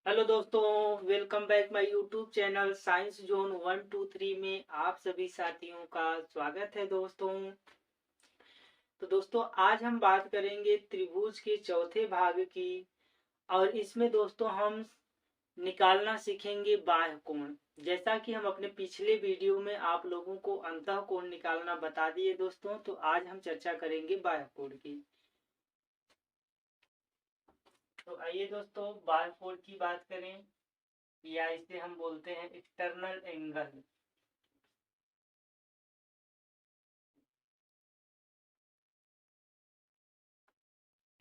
Hello दोस्तों, welcome back my YouTube channel science zone 123 में आप सभी साथियों का स्वागत है दोस्तों। तो दोस्तों आज हम बात करेंगे त्रिभुज के चौथे भाग की। और इसमें दोस्तों हम निकालना सीखेंगे बाह्य कोण। जैसा कि हम अपने पिछले वीडियो में आप लोगों को अंतः कोण निकालना बता दिए दोस्तों, तो आज हम चर्चा करेंगे बाह्य कोण की। तो आइए दोस्तों बाह्य कोण की बात करें, या इसे हम बोलते हैं एक्सटर्नल एंगल।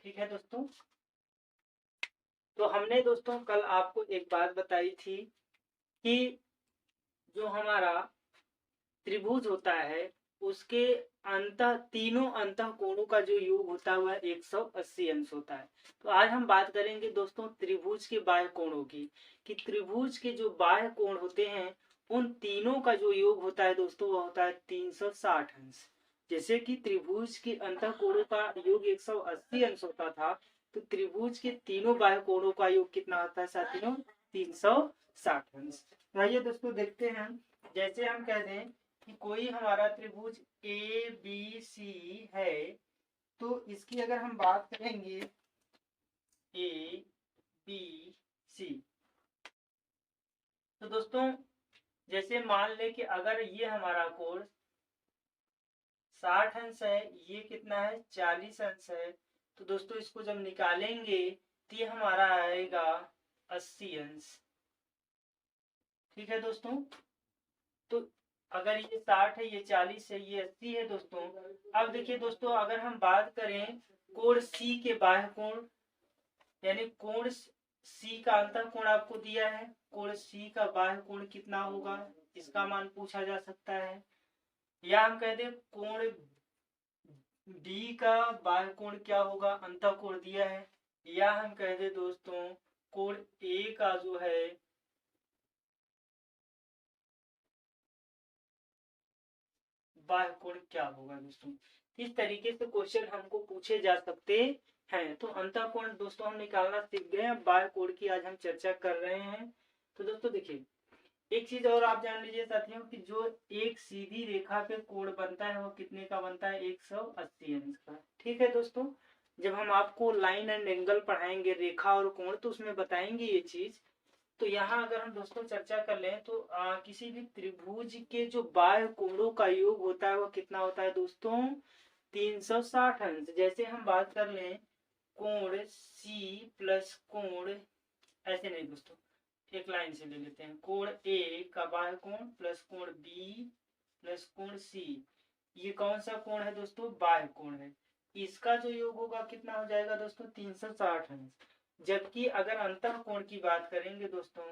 ठीक है दोस्तों। तो हमने दोस्तों कल आपको एक बात बताई थी कि जो हमारा त्रिभुज होता है उसके तीनों अंतः कोणों का जो योग होता है वह 180 अंश होता है। तो आज हम बात करेंगे दोस्तों त्रिभुज के बाह्य कोणों की, कि त्रिभुज के जो बाह्य कोण होते हैं उन तीनों का जो योग होता है दोस्तों वह होता है 360 अंश। जैसे कि त्रिभुज के अंतः कोणों का योग 180 अंश होता था, तो त्रिभुज के तीनों बाह्य कोणों का योग कितना होता है साथियों? 360 अंश। आइए दोस्तों देखते हैं। जैसे हम कह दें कि कोई हमारा त्रिभुज ए बी सी है, तो इसकी अगर हम बात करेंगे ए बी सी, तो दोस्तों जैसे मान ले कि अगर ये हमारा कोण 60 अंश है, ये कितना है 40 अंश है, तो दोस्तों इसको जब निकालेंगे तो ये हमारा आएगा 80 अंश। ठीक है दोस्तों। तो अगर ये 60 है, ये 40 है, ये 80 है दोस्तों। अब देखिए दोस्तों अगर हम बात करें कोण सी के बाह्य कोण, यानी कोण सी का अंतः कोण आपको दिया है, कोण सी का बाह्य कोण कितना होगा इसका मान पूछा जा सकता है। या हम कह दें कोण डी का बाह्य कोण क्या होगा, अंतः कोण दिया है। या हम कह दें दोस्तों कोण ए का जो है बाह्य कोण क्या होगा दोस्तों। इस तरीके से क्वेश्चन हमको पूछे जा सकते हैं। तो अंतः कोण दोस्तों हम निकालना सीख गए हैं, बाह्य कोण की आज हम चर्चा कर रहे हैं। तो दोस्तों देखिए एक चीज और आप जान लीजिए साथियों, कि जो एक सीधी रेखा पे कोण बनता है वो कितने का बनता है? 180 अंश का। ठीक है दोस्तों। जब हम आपको लाइन एंड एंगल पढ़ाएंगे, रेखा और कोण, तो उसमें बताएंगे ये चीज। तो यहाँ अगर हम दोस्तों चर्चा कर लें तो किसी भी त्रिभुज के जो बाह्य कोणों का योग होता है वो कितना होता है दोस्तों? 360 अंश। जैसे हम बात कर लें कोण सी प्लस कोण, ऐसे नहीं दोस्तों, एक लाइन से ले लेते हैं, कोण ए का बाह्य कोण प्लस कोण बी प्लस कोण सी। ये कौन सा कोण है दोस्तों? बाह्य कोण है। इसका जो योग होगा कितना हो जाएगा दोस्तों? 360 अंश। जबकि अगर अंतः कोण की बात करेंगे दोस्तों,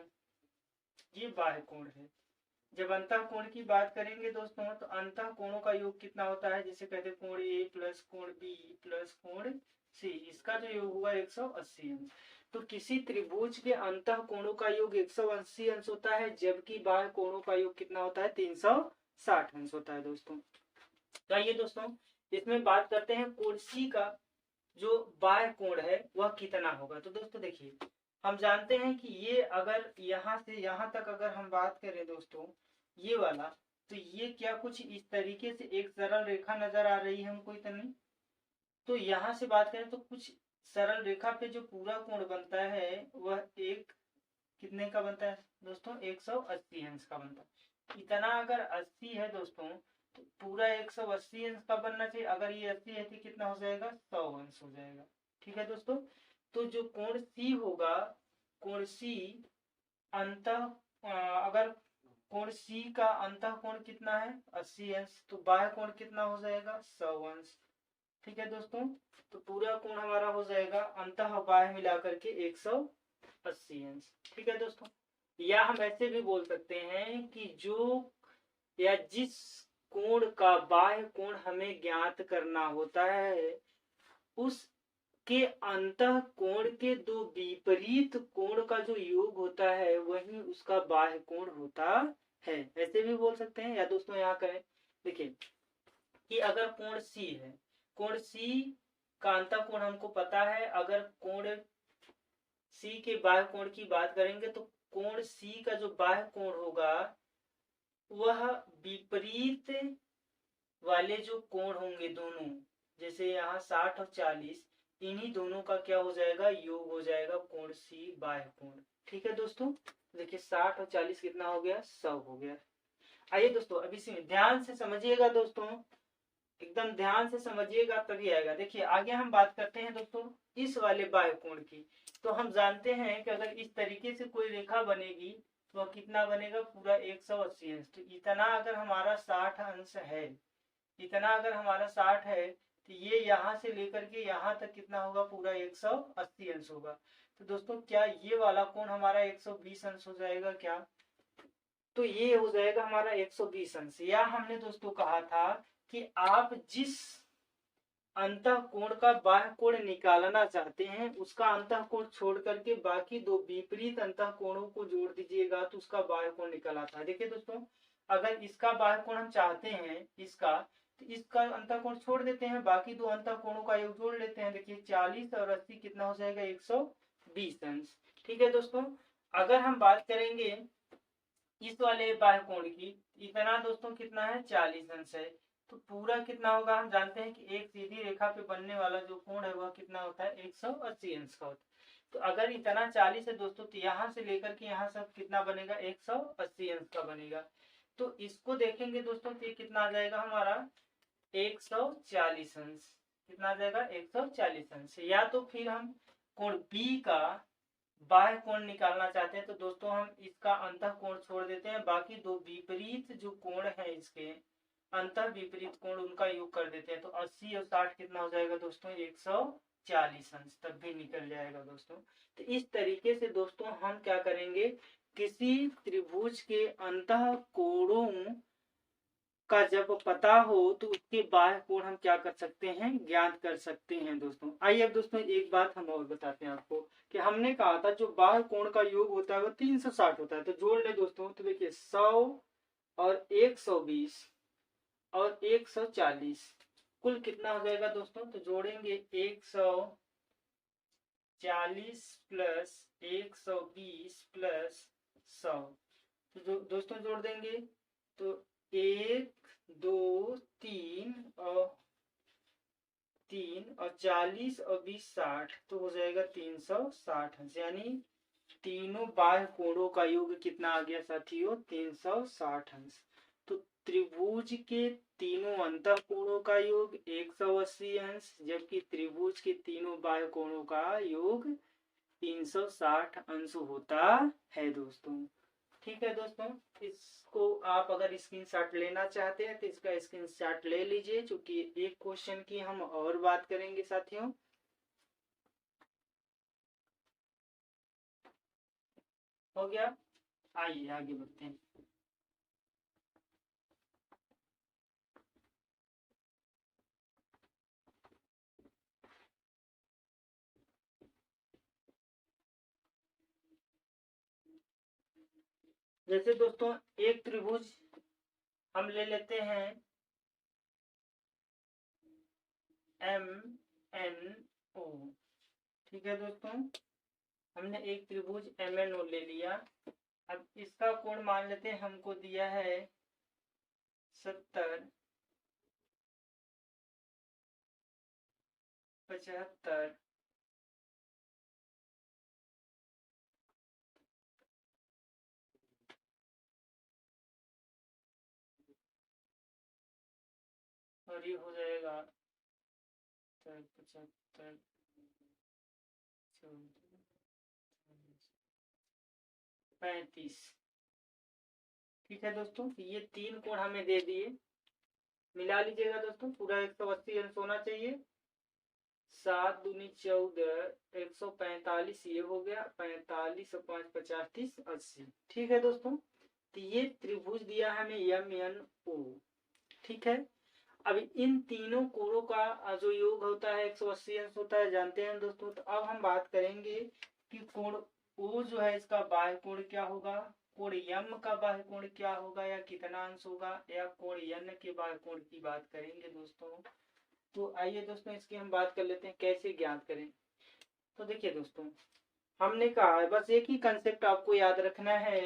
ये बाह्य कोण है। जब अंतः कोण की बात करेंगे दोस्तों तो अंतः कोणों का योग कितना होता है? जैसे कहते हैं कोण ए प्लस कोण बी प्लस कोण सी, इसका जो योग हुआ 180 अंश। तो किसी त्रिभुज के अंतः कोणों का योग 180 अंश होता है, जबकि बाह्य कोणों का योग कितना होता है? 360 अंश होता है दोस्तों। तो आइए दोस्तों इसमें बात करते हैं कोण सी का जो बाह्य कोण है वह कितना होगा। तो दोस्तों देखिए हम जानते हैं कि ये अगर यहाँ से यहाँ तक अगर हम बात करें दोस्तों, ये वाला, तो ये क्या कुछ इस तरीके से एक सरल रेखा नजर आ रही है हमको इतनी। तो यहाँ से बात करें तो कुछ सरल रेखा पे जो पूरा कोण बनता है वह एक कितने का बनता है दोस्तों? 180 अंश का बनता है। इतना अगर 80 है दोस्तों तो पूरा 180 अंश का बनना चाहिए। अगर ये 80 है तो कितना हो जाएगा? 100 अंश हो जाएगा। ठीक है दोस्तों। तो जो कोण सी होगा, कोण सी अंतः अगर कोण सी का अंतः कोण कितना है? 80 अंश, तो बाह्य कोण कितना हो जाएगा? 100 अंश। ठीक है दोस्तों। तो पूरा कोण हमारा हो जाएगा अंतः बाह्य मिलाकर के 180 अंश। ठीक है दोस्तों। या हम ऐसे भी बोल सकते हैं कि जो या जिस कोण का बाह्य कोण हमें ज्ञात करना होता है उसके अंतः कोण के दो विपरीत कोण का जो योग होता है वही उसका बाह्य कोण होता है। ऐसे भी बोल सकते हैं। या दोस्तों यहाँ करें, देखिए कि अगर कोण सी है, कोण सी का अंतः कोण हमको पता है, अगर कोण सी के बाह्य कोण की बात करेंगे तो कोण सी का जो बाह्य कोण होगा वह विपरीत वाले जो कोण होंगे दोनों, जैसे यहाँ 60 और 40, इन्हीं दोनों का क्या हो जाएगा, योग हो जाएगा कोण सी बाह्य कोण। ठीक है दोस्तों, देखिए 60 और 40 कितना हो गया, 100 हो गया। आइए दोस्तों अब इसमें ध्यान से समझिएगा दोस्तों, एकदम ध्यान से समझिएगा तभी आएगा। देखिए आगे हम बात करते हैं दोस्तों इस वाले बाह्य कोण की। तो हम जानते हैं कि अगर इस तरीके से कोई रेखा बनेगी तो कितना बनेगा, पूरा 180 अंश। तो इतना अगर हमारा 60 अंश है, इतना अगर हमारा 60 है तो ये यहाँ से लेकर के यहाँ तक कितना होगा, पूरा 180 अंश होगा। तो दोस्तों क्या ये वाला कोण हमारा 120 अंश हो जाएगा क्या, तो ये हो जाएगा हमारा 120 अंश। या हमने दोस्तों कहा था कि आप जिस अंतः कोण का बाह्य कोण निकालना चाहते हैं उसका अंतः कोण छोड़ करके बाकी दो विपरीत अंतः कोणों को जोड़ दीजिएगा तो उसका बाह्य कोण निकल आता है। देखिए दोस्तों अगर इसका बाह्य कोण हम चाहते हैं इसका, तो इसका अंतः कोण छोड़ देते हैं, बाकी दो अंतः कोणों का योग जोड़ लेते हैं। देखिए 40 और 80 कितना हो जाएगा, 120 अंश। ठीक है दोस्तों, अगर हम बात करेंगे इस वाले बाह्य कोण की, इतना दोस्तों कितना है, 40 अंश है। तो पूरा कितना होगा, हम जानते हैं कि एक सीधी रेखा पे बनने वाला जो कोण है वह कितना होता है, 180 अंश का होता है। तो अगर इतना 40 है दोस्तों तो यहाँ से लेकर के यहाँ सब कितना बनेगा, 180 अंश का बनेगा। तो इसको देखेंगे दोस्तों तो ये कितना आ जाएगा हमारा, 140 अंश। कितना आ जाएगा, 140 अंश। या तो फिर हम कोण बी का बाह्य कोण निकालना चाहते हैं तो दोस्तों हम इसका अंतः कोण छोड़ देते हैं, बाकी दो विपरीत जो कोण है इसके अंतः विपरीत कोण उनका योग कर देते हैं। तो 80 और 60 कितना हो जाएगा दोस्तों, 140 अंश, तब भी निकल जाएगा दोस्तों। तो इस तरीके से दोस्तों हम क्या करेंगे, किसी त्रिभुज के अंतः कोणों का जब पता हो तो उसके बाह्य कोण हम क्या कर सकते हैं, ज्ञात कर सकते हैं दोस्तों। आइए अब दोस्तों एक बात हम और बताते हैं आपको कि हमने कहा था जो बाह्य कोण का योग होता है वो 360 होता है। तो जोड़ ले दोस्तों, तो देखिए 100 और 120 और 140 कुल कितना हो जाएगा दोस्तों, तो जोड़ेंगे 140 प्लस 120 प्लस 100। तो दोस्तों जोड़ देंगे तो 1 2 3 और 40 और 20 60, तो हो जाएगा 360 अंश। यानी तीनों बाह्य कोणों का योग कितना आ गया साथियों, 360 अंश। तो त्रिभुज के तीनों अंतः कोणों का योग 180 अंश, जबकि त्रिभुज के तीनों बाह्य कोणों का योग 360 अंश होता है दोस्तों। ठीक है दोस्तों, इसको आप अगर स्क्रीनशॉट लेना चाहते हैं तो इसका स्क्रीनशॉट ले लीजिए, क्योंकि एक क्वेश्चन की हम और बात करेंगे साथियों। हो गया, आइए आगे बढ़ते हैं। जैसे दोस्तों एक त्रिभुज हम ले लेते हैं एम एन ओ। ठीक है दोस्तों, हमने एक त्रिभुज एम एन ओ ले लिया। अब इसका कोण मान लेते हैं हमको दिया है 70 75 और ये हो जाएगा 75 35। ठीक है दोस्तों, ये तीन कोण हमें दे दिए, मिला लीजिएगा दोस्तों, पूरा 180 अंश होना चाहिए। 7 दूनी 14, 145 ये हो गया, 45 और 5 50 30 80। ठीक है दोस्तों, तो ये त्रिभुज दिया हमें एम एन ओ। ठीक है, अब इन तीनों कोणों का जो योग होता है 180 अंश होता है, जानते हैं दोस्तों। तो अब हम बात करेंगे कि कोण ओ जो है इसका बाह्य कोण क्या होगा, कोण यम का बाह्य कोण क्या होगा या कितना अंश होगा, या कोण यन के बाह्य कोण की बात करेंगे दोस्तों। तो आइए दोस्तों इसकी हम बात कर लेते हैं कैसे ज्ञात करें। तो देखिए दोस्तों, हमने कहा है, बस एक ही कंसेप्ट आपको याद रखना है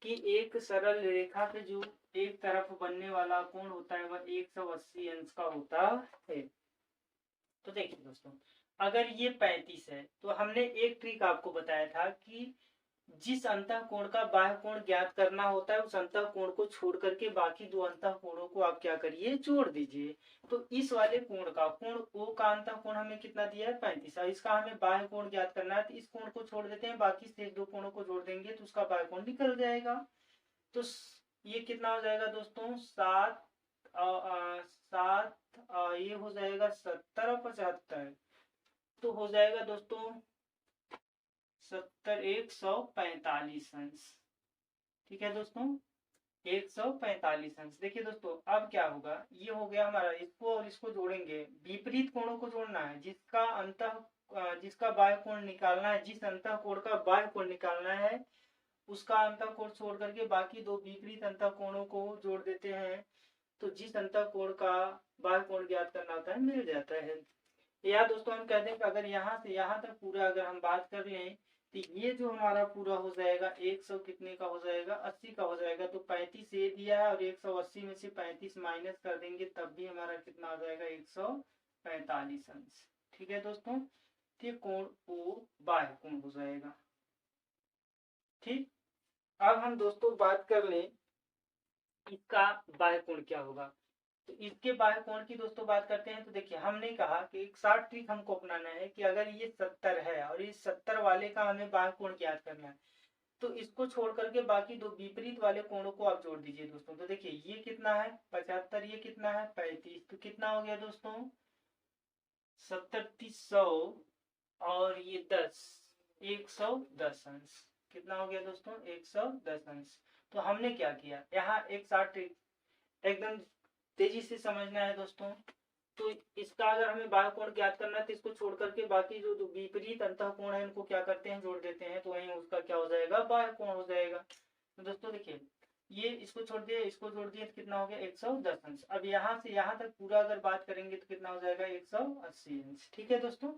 कि एक सरल रेखा से जो एक तरफ बनने वाला कोण होता है वह 180 अंश का होता है। तो देखिए दोस्तों, अगर ये 35 है तो हमने एक ट्रिक आपको बताया था कि जिस अंतः कोण का बाह्य कोण ज्ञात करना होता है उस अंतः कोण को छोड़ करके बाकी दो अंतः कोणों को आप क्या करिए, जोड़ दीजिए। तो इस वाले कोण का कोण ओ का अंतः कोण हमें कितना दिया है, 35, और इसका हमें बाह्य कोण ज्ञात करना है, तो इस कोण को छोड़ देते हैं, बाकी शेष दो कोणों को जोड़ देंगे तो उसका बाह्य कोण निकल जाएगा। तो ये कितना हो जाएगा दोस्तों, 7 ये हो जाएगा 70 और 75, तो हो जाएगा दोस्तों 70 145 अंश। ठीक है दोस्तों, 145 अंश। देखिए दोस्तों, अब क्या होगा, ये हो गया हमारा, इसको और इसको जोड़ेंगे, विपरीत कोणों को जोड़ना है, जिसका बाह्य कोण निकालना है, जिस अंतः कोण का बाह्य कोण निकालना है उसका अंतः कोण छोड़ करके बाकी दो विपरीत अंतः कोणों को जोड़ देते हैं, तो जिस अंतः कोण का बाह्य कोण ज्ञात करना होता है मिल जाता है। या दोस्तों हम कहते हैं कि अगर यहाँ से यहाँ तक पूरा अगर हम बात कर लें तो ये जो हमारा पूरा हो जाएगा 100 कितने का हो जाएगा, 80 का हो जाएगा। तो 35 ये दिया है और 180 में से 35 माइनस कर देंगे तब भी हमारा कितना हो जाएगा, 145 अंश। ठीक है दोस्तों, ये कोण ओ बाह्य कोण हो जाएगा। ठीक, अब हम दोस्तों बात कर लें इसका बाह्य कोण क्या होगा। तो इसके बाह्य कोण की दोस्तों बात करते हैं। तो देखिए, हमने कहा कि एक शॉर्ट ट्रिक हमको अपनाना है कि अगर ये 70 है और इस 70 वाले का हमें बाह्य कोण ज्ञात करना है, तो इसको छोड़ करके बाकी दो विपरीत वाले कोणों को आप जोड़ दीजिए दोस्तों। तो देखिए, ये कितना है 75, ये कितना है 35, तो कितना हो गया दोस्तों 70 100 और ये 10, 110 अंश। कितना हो गया दोस्तों, 110 अंश। तो हमने क्या किया, यहाँ एक शॉर्ट ट्रिक एकदम तेजी से समझना है दोस्तों। तो इसका अगर हमें बाह्य कोण ज्ञात करना है तो इसको छोड़ करके बाकी जो विपरीत अंतः कोण है इनको क्या करते हैं, जोड़ देते हैं, तो वहीं उसका क्या हो जाएगा, बाह्य कोण हो जाएगा। तो दोस्तों देखिए, ये इसको छोड़ दिए, इसको जोड़ दिए, तो कितना हो गया 110 अंश। अब यहाँ से यहाँ तक पूरा अगर बात करेंगे तो कितना हो जाएगा 180 अंश। ठीक है दोस्तों,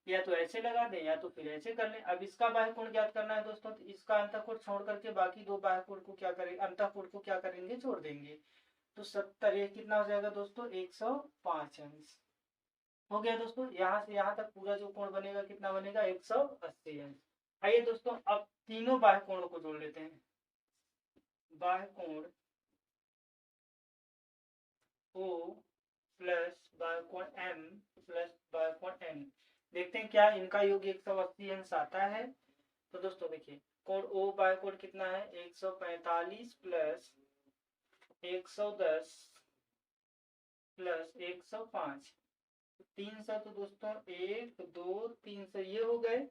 या तो ऐसे लगा दें या तो फिर ऐसे कर लें। अब इसका बाह्य कोण ज्ञात करना है दोस्तों, तो इसका अंतः कोण छोड़ करके बाकी दो बाह्य कोण को क्या करेंगे, अंतः कोण को क्या करेंगे, जोड़ देंगे। तो 70 ये कितना हो जाएगा दोस्तों, 105 अंश हो गया दोस्तों। यहाँ से यहाँ तक पूरा जो कोण बनेगा कितना बनेगा, 180 अंश। आइए दोस्तों, अब तीनों बाह्य कोणों को जोड़ लेते हैं। बाह्य कोण O प्लस बाह्य कोण M प्लस बाह्य कोण N, देखते हैं क्या इनका योग 180 अंश आता है। तो दोस्तों देखिए, कोण O बाह्य कोण कितना है, 145 प्लस 110 प्लस 105, 300, तो दोस्तों 1 2 300 ये हो गए,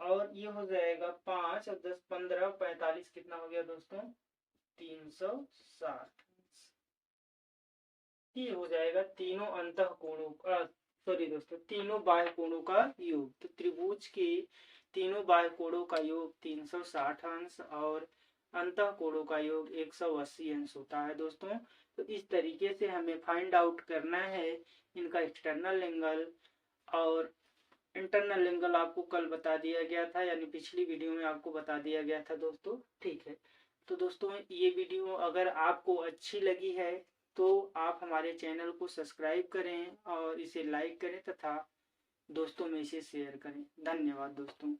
और ये हो जाएगा 5 और 10 15 45, कितना हो गया दोस्तों 360। ये हो जाएगा तीनों अंतः कोणों का, सॉरी दोस्तों, तीनों बाह्य कोणों का योग। तो त्रिभुज के तीनों बाह्य कोणों का योग 360 अंश और अंतः कोणों का योग 180 अंश होता है दोस्तों। तो इस तरीके से हमें फाइंड आउट करना है इनका एक्सटर्नल एंगल, और इंटरनल एंगल आपको कल बता दिया गया था, यानी पिछली वीडियो में आपको बता दिया गया था दोस्तों। ठीक है, तो दोस्तों ये वीडियो अगर आपको अच्छी लगी है तो आप हमारे चैनल को सब्सक्राइब करें और इसे लाइक करें तथा दोस्तों में इसे शेयर करें। धन्यवाद दोस्तों।